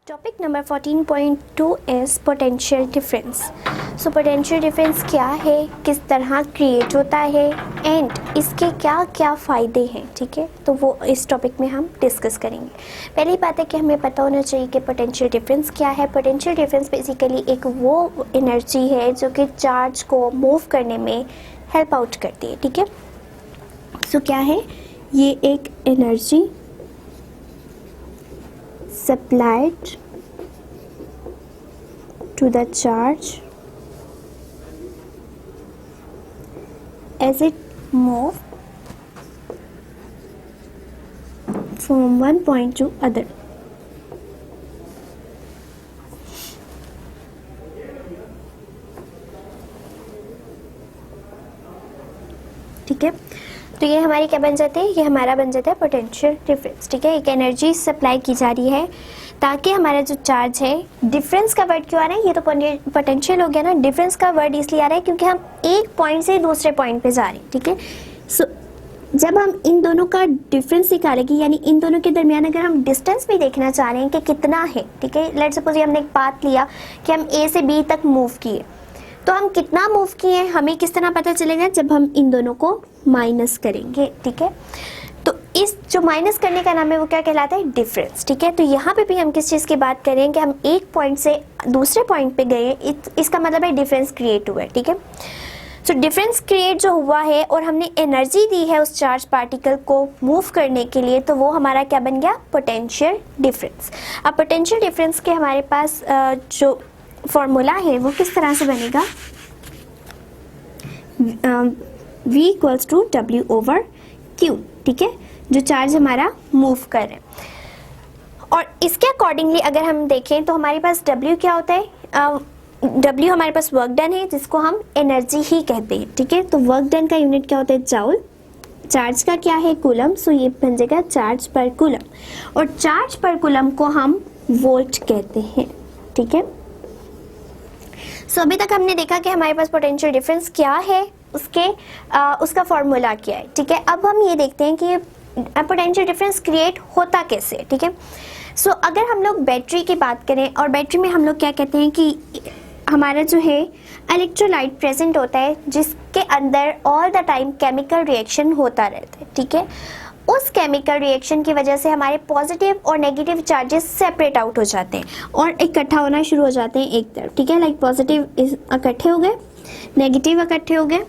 Topic number 14.2 is potential difference. So potential difference क्या है, किस तरह क्रिएट होता है एंड इसके क्या क्या फ़ायदे हैं, ठीक है। तो वो इस टॉपिक में हम डिस्कस करेंगे। पहली बात है कि हमें पता होना चाहिए कि पोटेंशियल डिफरेंस क्या है। पोटेंशियल डिफरेंस बेसिकली एक वो एनर्जी है जो कि चार्ज को मूव करने में हेल्प आउट करती है, ठीक है। सो क्या है ये, एक energy supplied to the charge as it moves from one point to other. ठीक है, तो ये हमारी क्या बन जाते हैं, ये हमारा बन जाता है पोटेंशियल डिफरेंस, ठीक है। एक एनर्जी सप्लाई की जा रही है ताकि हमारा जो चार्ज है, डिफरेंस का वर्ड क्यों आ रहा है, ये तो पोटेंशियल हो गया ना। डिफरेंस का वर्ड इसलिए आ रहा है क्योंकि हम एक पॉइंट से दूसरे पॉइंट पे जा रहे हैं, ठीक है। सो जब हम इन दोनों का डिफरेंस निकालेंगे, यानी इन दोनों के दरमियान अगर हम डिस्टेंस भी देखना चाह रहे हैं कि कितना है, ठीक है। लेट्स सपोज हमने एक पाथ लिया कि हम ए से बी तक मूव किए, तो हम कितना मूव किए हमें किस तरह पता चलेगा, जब हम इन दोनों को माइनस करेंगे, ठीक है। तो इस जो माइनस करने का नाम है वो क्या कहलाता है, डिफरेंस, ठीक है। तो यहाँ पे भी हम किस चीज़ की बात करें कि हम एक पॉइंट से दूसरे पॉइंट पे गए, इसका मतलब है डिफरेंस क्रिएट हुआ है, ठीक है। सो डिफरेंस क्रिएट जो हुआ है और हमने एनर्जी दी है उस चार्ज पार्टिकल को मूव करने के लिए, तो वो हमारा क्या बन गया, पोटेंशियल डिफरेंस। अब पोटेंशियल डिफरेंस के हमारे पास जो फॉर्मूला है वो किस तरह से बनेगा, V equals to W over Q, ठीक है, जो चार्ज हमारा मूव कर रहे हैं। और इसके अकॉर्डिंगली अगर हम देखें तो हमारे पास W क्या होता है, W हमारे पास वर्क डन है जिसको हम एनर्जी ही कहते हैं, ठीक है। तो वर्क डन का यूनिट क्या होता है, जाउल। चार्ज का क्या है, कूलम। सो ये बन जाएगा चार्ज पर कूलम, और चार्ज पर कूलम को हम वोल्ट कहते हैं, ठीक है। सो अभी तक हमने देखा कि हमारे पास पोटेंशियल डिफरेंस क्या है, उसका फॉर्मूला क्या है, ठीक है। अब हम ये देखते हैं कि पोटेंशियल डिफरेंस क्रिएट होता कैसे, ठीक है। सो अगर हम लोग बैटरी की बात करें, और बैटरी में हम लोग क्या कहते हैं कि हमारा जो है इलेक्ट्रोलाइट प्रेजेंट होता है जिसके अंदर all the time chemical reaction होता रहता है, ठीक है। उस केमिकल रिएक्शन की वजह से हमारे पॉजिटिव और नेगेटिव चार्जेस सेपरेट आउट हो जाते हैं और इकट्ठा होना शुरू हो जाते हैं एक तरफ, ठीक है। लाइक पॉजिटिव इकट्ठे हो गए, नेगेटिव इकट्ठे हो गए।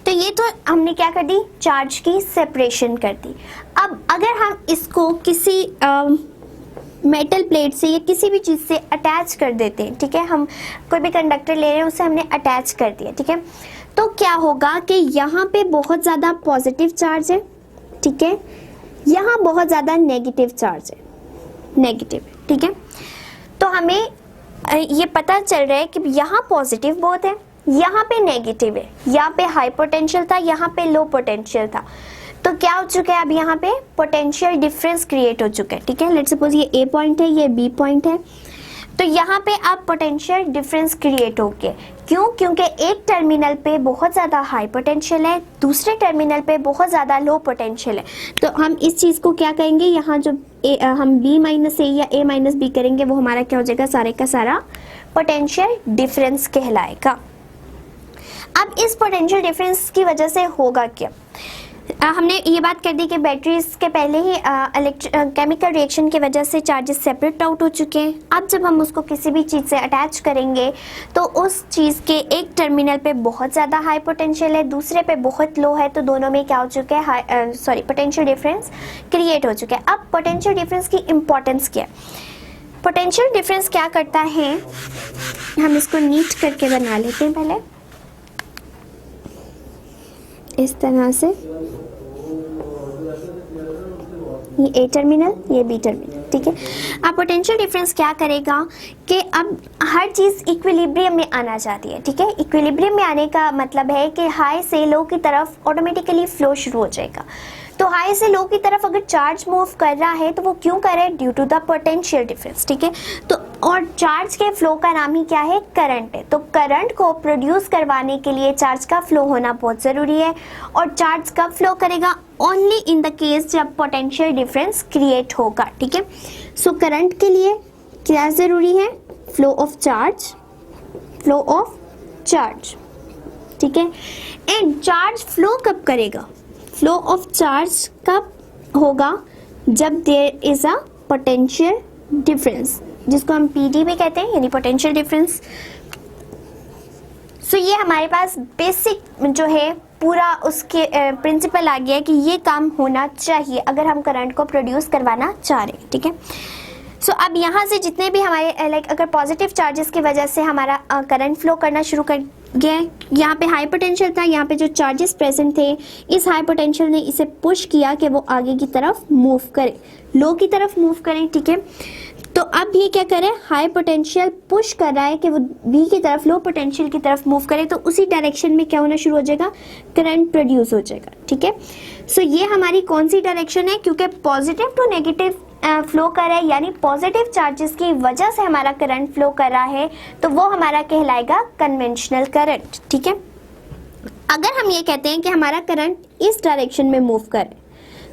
तो ये तो हमने क्या कर दी, चार्ज की सेपरेशन कर दी। अब अगर हम इसको किसी मेटल प्लेट से या किसी भी चीज़ से अटैच कर देते हैं, ठीक है, हम कोई भी कंडक्टर ले रहे हैं उसे हमने अटैच कर दिया, ठीक है, तो क्या होगा कि यहाँ पे बहुत ज़्यादा पॉजिटिव चार्ज है, ठीक है, यहाँ बहुत ज़्यादा नेगेटिव चार्ज है, नेगेटिव, ठीक है। तो हमें ये पता चल रहा है कि यहाँ पॉजिटिव बहुत है, यहाँ पे नेगेटिव है, यहाँ पे हाई पोटेंशियल था, यहाँ पे लो पोटेंशियल था। तो क्या हो चुका है, अब यहाँ पे पोटेंशियल डिफरेंस क्रिएट हो चुका है, ठीक है। लेट्स सपोज ये ए पॉइंट है, ये बी पॉइंट है, तो यहाँ पे अब पोटेंशियल डिफरेंस क्रिएट हो गया। क्यों, क्योंकि एक टर्मिनल पे बहुत ज़्यादा हाई पोटेंशियल है, दूसरे टर्मिनल पे बहुत ज़्यादा लो पोटेंशियल है। तो हम इस चीज़ को क्या कहेंगे, यहाँ जो हम B माइनस ए या A माइनस बी करेंगे वो हमारा क्या हो जाएगा, सारे का सारा पोटेंशियल डिफरेंस कहलाएगा। अब इस पोटेंशियल डिफरेंस की वजह से होगा क्या, हमने ये बात कर दी कि बैटरीज के पहले ही केमिकल रिएक्शन की वजह से चार्जेस सेपरेट आउट हो चुके हैं। अब जब हम उसको किसी भी चीज़ से अटैच करेंगे तो उस चीज़ के एक टर्मिनल पे बहुत ज़्यादा हाई पोटेंशियल है, दूसरे पे बहुत लो है, तो दोनों में क्या हो चुका है, पोटेंशियल डिफरेंस क्रिएट हो चुका है। अब पोटेंशियल डिफरेंस की इम्पोर्टेंस क्या है, पोटेंशियल डिफरेंस क्या करता है, हम इसको नीट करके बना लेते हैं पहले इस तरह से, ये ए टर्मिनल, ये बी टर्मिनल, ठीक है। अब पोटेंशियल डिफरेंस क्या करेगा कि अब हर चीज़ इक्विलिब्रियम में आना चाहती है, ठीक है। इक्विलिब्रियम में आने का मतलब है कि हाई से लो की तरफ ऑटोमेटिकली फ्लो शुरू हो जाएगा। तो तो हाई से लो की तरफ अगर चार्ज मूव कर रहा है तो वो क्यों कर रहा है? Due to the potential difference, ठीक है। तो और चार्ज के फ्लो का नाम ही क्या है? करंट है। तो करंट को प्रोड्यूस करवाने के लिए चार्ज का फ्लो होना बहुत ज़रूरी है, और चार्ज कब फ्लो करेगा? ओनली इन द केस जब पोटेंशियल डिफरेंस क्रिएट होगा, ठीक है। सो करंट के लिए क्या ज़रूरी है? Flow of charge, flow of charge, ठीक है। एंड चार्ज फ्लो कब करेगा? फ्लो ऑफ चार्ज कब होगा? जब there is a potential difference, जिसको हम पीडी भी कहते हैं, यानी पोटेंशियल डिफरेंस। सो ये हमारे पास बेसिक जो है पूरा उसके प्रिंसिपल आ गया है कि ये काम होना चाहिए अगर हम करंट को प्रोड्यूस करवाना चाह रहे हैं, ठीक है। सो अब यहाँ से जितने भी हमारे लाइक अगर पॉजिटिव चार्जेस की वजह से हमारा करंट फ्लो करना शुरू कर गया, यहाँ पे हाई पोटेंशियल था, यहाँ पे जो चार्जेस प्रेजेंट थे, इस हाई पोटेंशियल ने इसे पुश किया कि वो आगे की तरफ मूव करे, लो की तरफ मूव करें, ठीक है। तो अब ये क्या करे? हाई पोटेंशियल पुश कर रहा है कि वो बी की तरफ, लो पोटेंशियल की तरफ मूव करे, तो उसी डायरेक्शन में क्या होना शुरू हो जाएगा? करंट प्रोड्यूस हो जाएगा, ठीक है। सो ये हमारी कौन सी डायरेक्शन है? क्योंकि पॉजिटिव टू नेगेटिव फ्लो कर रहा है, यानी पॉजिटिव चार्जेस की वजह से हमारा करंट फ्लो कर रहा है, तो वो हमारा कहलाएगा कन्वेंशनल करंट, ठीक है। अगर हम ये कहते हैं कि हमारा करंट इस डायरेक्शन में मूव करे,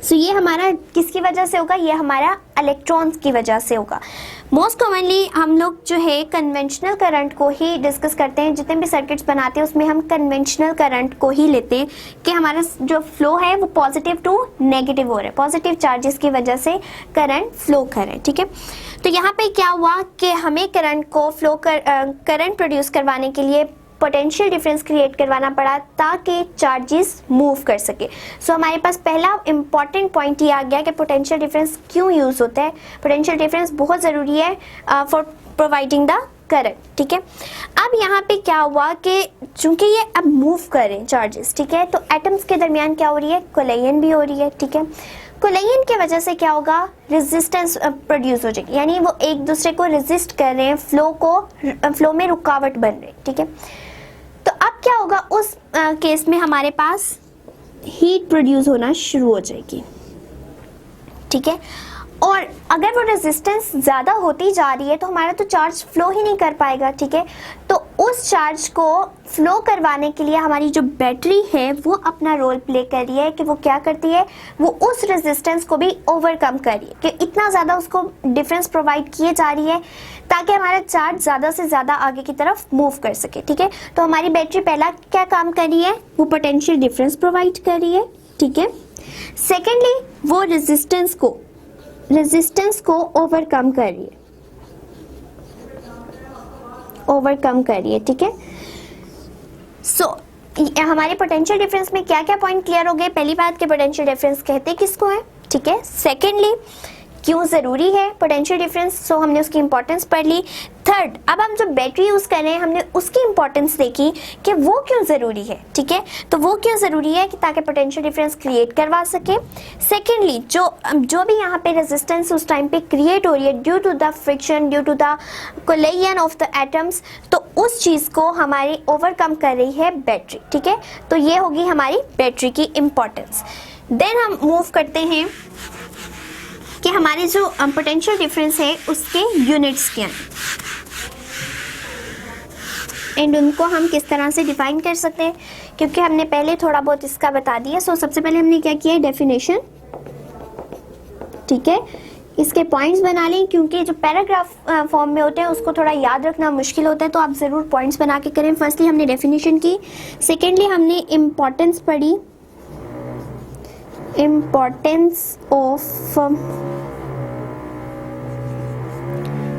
सो ये हमारा किसकी वजह से होगा? ये हमारा इलेक्ट्रॉन्स की वजह से होगा। मोस्ट कॉमनली हम लोग जो है कन्वेंशनल करंट को ही डिस्कस करते हैं, जितने भी सर्किट्स बनाते हैं उसमें हम कन्वेंशनल करंट को ही लेते हैं कि हमारा जो फ्लो है वो पॉजिटिव टू नेगेटिव हो रहा है, पॉजिटिव चार्जेस की वजह से करंट फ्लो कर रहे हैं, ठीक है। तो यहाँ पे क्या हुआ कि हमें करंट को करंट प्रोड्यूस करवाने के लिए पोटेंशियल डिफरेंस क्रिएट करवाना पड़ा ताकि चार्जेस मूव कर सके। सो हमारे पास पहला इंपॉर्टेंट पॉइंट ये आ गया कि पोटेंशियल डिफरेंस क्यों यूज़ होता है। पोटेंशियल डिफरेंस बहुत ज़रूरी है फॉर प्रोवाइडिंग द करंट, ठीक है। अब यहाँ पे क्या हुआ कि चूंकि ये अब मूव कर रहे हैं चार्जेस, ठीक है, तो एटम्स के दरमियान क्या हो रही है? कोलिजन भी हो रही है, ठीक है। कोलिजन की वजह से क्या होगा? रेजिस्टेंस प्रोड्यूस हो जाएगी, यानी वो एक दूसरे को रेजिस्ट कर रहे हैं, फ्लो में रुकावट बन रही है, ठीक है। तो अब क्या होगा? उस केस में हमारे पास हीट प्रोड्यूस होना शुरू हो जाएगी, ठीक है। और अगर वो रेजिस्टेंस ज़्यादा होती जा रही है तो हमारा तो चार्ज फ्लो ही नहीं कर पाएगा, ठीक है। तो उस चार्ज को फ्लो करवाने के लिए हमारी जो बैटरी है वो अपना रोल प्ले कर रही है कि वो क्या करती है? वो उस रेजिस्टेंस को भी ओवरकम कर रही है कि इतना ज़्यादा उसको डिफरेंस प्रोवाइड किए जा रही है ताकि हमारा चार्ज ज़्यादा से ज़्यादा आगे की तरफ मूव कर सके, ठीक है। तो हमारी बैटरी पहला क्या काम कर रही है? वो पोटेंशियल डिफरेंस प्रोवाइड कर रही है, ठीक है। सेकेंडली वो रेजिस्टेंस को ओवरकम कर रही है, ठीक है। सो हमारे पोटेंशियल डिफरेंस में क्या क्या पॉइंट क्लियर हो गए? पहली बात कि पोटेंशियल डिफरेंस कहते किसको है, ठीक है। सेकेंडली क्यों ज़रूरी है पोटेंशियल डिफरेंस, सो हमने उसकी इंपॉर्टेंस पढ़ ली। थर्ड, अब हम जो बैटरी यूज़ कर रहे हैं हमने उसकी इंपॉर्टेंस देखी कि वो क्यों ज़रूरी है, ठीक है। तो वो क्यों ज़रूरी है कि ताकि पोटेंशियल डिफरेंस क्रिएट करवा सके। सेकेंडली जो भी यहाँ पे रेजिस्टेंस उस टाइम पे क्रिएट हो रही है due to the friction, due to the collision of the atoms, तो उस चीज़ को हमारी ओवरकम कर रही है बैटरी, ठीक है। तो ये होगी हमारी बैटरी की इंपॉर्टेंस। देन हम मूव करते हैं कि हमारे जो पोटेंशियल डिफरेंस है उसके यूनिट्स क्या हैं एंड उनको हम किस तरह से डिफाइन कर सकते हैं, क्योंकि हमने पहले थोड़ा बहुत इसका बता दिया। सो सबसे पहले हमने क्या किया है? डेफिनेशन, ठीक है। इसके पॉइंट्स बना लें, क्योंकि जो पैराग्राफ फॉर्म में होते हैं उसको थोड़ा याद रखना मुश्किल होता है, तो आप ज़रूर पॉइंट्स बना के करें। फर्स्टली हमने डेफिनेशन की, सेकेंडली हमने इम्पॉर्टेंस पढ़ी, इम्पॉर्टेंस ऑफ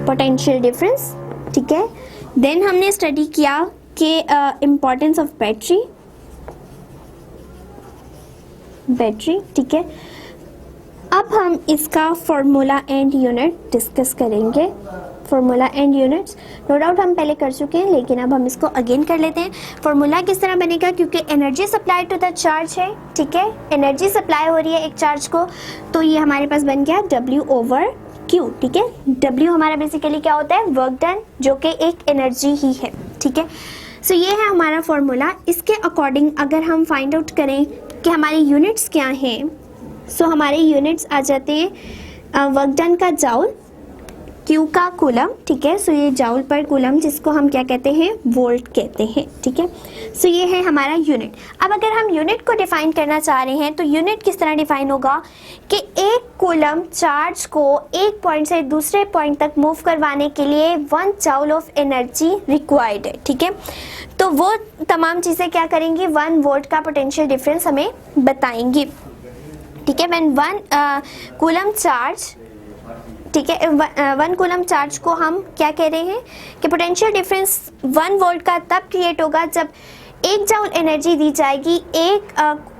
पोटेंशियल डिफरेंस, ठीक है। देन हमने स्टडी किया कि इम्पॉर्टेंस ऑफ बैटरी, ठीक है। अब हम इसका फॉर्मूला एंड यूनिट डिस्कस करेंगे। Formula and units no doubt हम पहले कर चुके हैं, लेकिन अब हम इसको अगेन कर लेते हैं। फॉर्मूला किस तरह बनेगा? क्योंकि energy supply to the charge है, ठीक है, एनर्जी सप्लाई हो रही है एक चार्ज को, तो ये हमारे पास बन गया W/Q, ठीक है। W हमारा बेसिकली क्या होता है? वर्क डन, जो कि एक एनर्जी ही है, ठीक है। सो ये है हमारा फॉर्मूला। इसके अकॉर्डिंग अगर हम फाइंड आउट करें कि हमारी यूनिट्स क्या हैं, सो हमारे यूनिट्स आ जाते हैं वर्क डन का जाउल, क्यू का कूलम, ठीक है। सो ये जाउल पर कूलम जिसको हम क्या कहते हैं, वोल्ट कहते हैं, ठीक है। सो ये है हमारा यूनिट। अब अगर हम यूनिट को डिफाइन करना चाह रहे हैं तो यूनिट किस तरह डिफाइन होगा कि एक कूलम चार्ज को एक पॉइंट से दूसरे पॉइंट तक मूव करवाने के लिए 1 जूल ऑफ एनर्जी रिक्वायर्ड है, ठीक है। तो वो तमाम चीज़ें क्या करेंगी, 1 वोल्ट का पोटेंशियल डिफरेंस हमें बताएंगी, ठीक है। व्हेन 1 कूलम चार्ज, ठीक है, 1 कूलम चार्ज को हम क्या कह रहे हैं कि पोटेंशियल डिफरेंस 1 वोल्ट का तब क्रिएट होगा जब 1 जूल एनर्जी दी जाएगी एक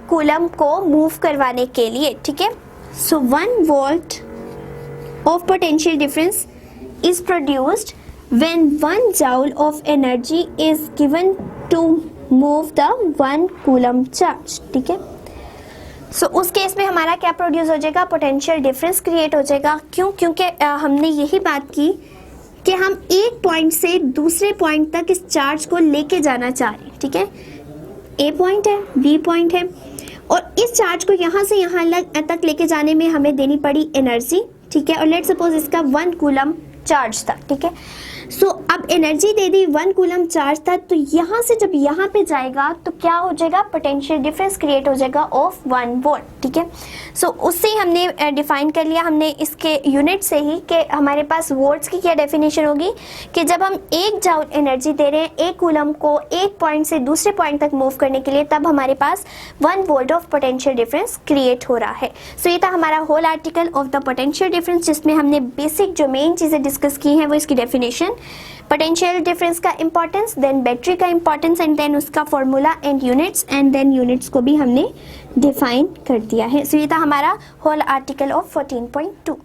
कूलम को मूव करवाने के लिए, ठीक है। So 1 volt of potential difference is produced when 1 joule of energy is given to move the 1 coulomb charge, ठीक है। सो उस केस में हमारा क्या प्रोड्यूस हो जाएगा, पोटेंशियल डिफरेंस क्रिएट हो जाएगा। क्यों? क्योंकि हमने यही बात की कि हम एक पॉइंट से दूसरे पॉइंट तक इस चार्ज को लेके जाना चाह रहे हैं, ठीक है। ए पॉइंट है, बी पॉइंट है, और इस चार्ज को यहाँ से यहाँ तक लेके जाने में हमें देनी पड़ी एनर्जी, ठीक है। और लेट सपोज इसका 1 कूलम चार्ज था, ठीक है। सो अब एनर्जी दे दी, 1 कूलम चार्ज था, तो यहाँ से जब यहाँ पे जाएगा तो क्या हो जाएगा, पोटेंशियल डिफरेंस क्रिएट हो जाएगा ऑफ 1 वोल्ट, ठीक है। सो उससे ही हमने डिफाइन कर लिया, हमने इसके यूनिट से ही कि हमारे पास वोल्ट्स की क्या डेफिनेशन होगी कि जब हम 1 जूल एनर्जी दे रहे हैं एक कूलम को एक पॉइंट से दूसरे पॉइंट तक मूव करने के लिए, तब हमारे पास 1 volt of potential difference create हो रहा है। सो ये था हमारा whole article of the potential difference, जिसमें हमने बेसिक जो मेन चीज़ें डिस्कस की हैं वो इसकी डेफिनेशन, पोटेंशियल डिफरेंस का इंपॉर्टेंस, देन बैटरी का इंपॉर्टेंस, एंड देन उसका formula and units, and then units को भी हमने डिफाइन कर दिया है। सो ये था हमारा होल आर्टिकल ऑफ 14.2।